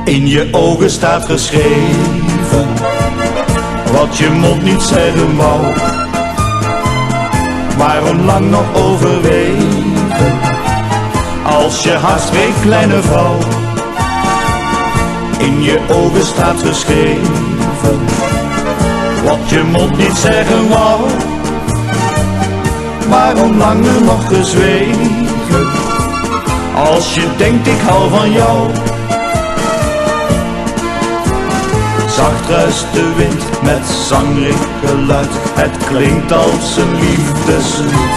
In je ogen staat geschreven wat je mond niet zeggen wou. Waarom lang nog overwegen als je hart spreekt, kleine vrouw? In je ogen staat geschreven wat je mond niet zeggen wou. Waarom langer nog gezwegen als je denkt ik hou van jou? Zacht ruist de wind met zangrig geluid, het klinkt als een liefdeslied.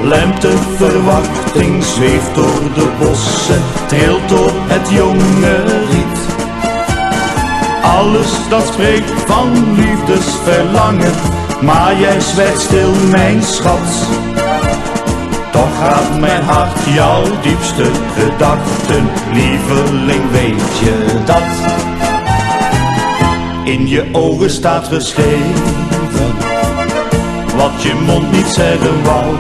Lenteverwachting zweeft door de bossen, trilt door het jonge riet. Alles dat spreekt van liefdesverlangen, maar jij zwijgt stil mijn schat. Toch gaat mijn hart jouw diepste gedachten, lieveling, weet je dat? In je ogen staat geschreven wat je mond niet zeggen wou.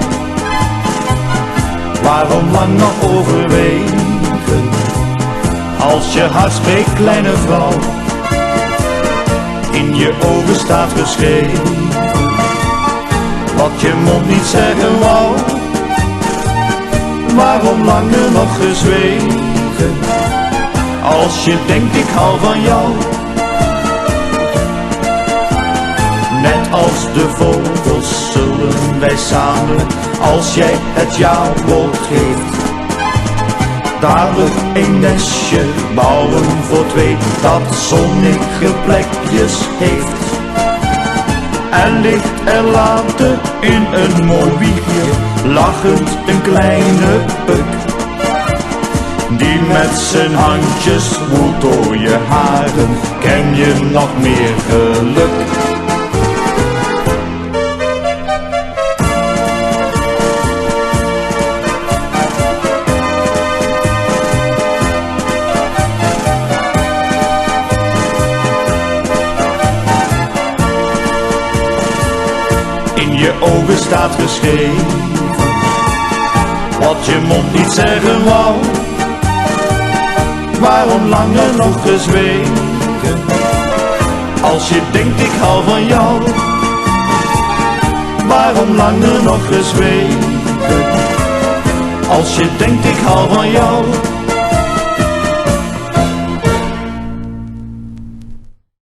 Waarom lang nog overwegen als je hart spreekt, kleine vrouw? In je ogen staat geschreven wat je mond niet zeggen wou. Waarom langer nog gezwegen als je denkt ik hou van jou? Net als de vogels zullen wij samen, als jij het ja-woord geeft, dadelijk een nestje bouwen voor twee dat zonnige plekjes heeft. En ligt er later in een mooi wiegje, lachend een kleine puk, die met zijn handjes woelt door je haren. Ken je nog meer geluk? In je ogen staat geschreven wat je mond niet zeggen wou. Waarom langer nog gezwegen als je denkt ik hou van jou? Waarom langer nog gezwegen als je denkt ik hou van jou?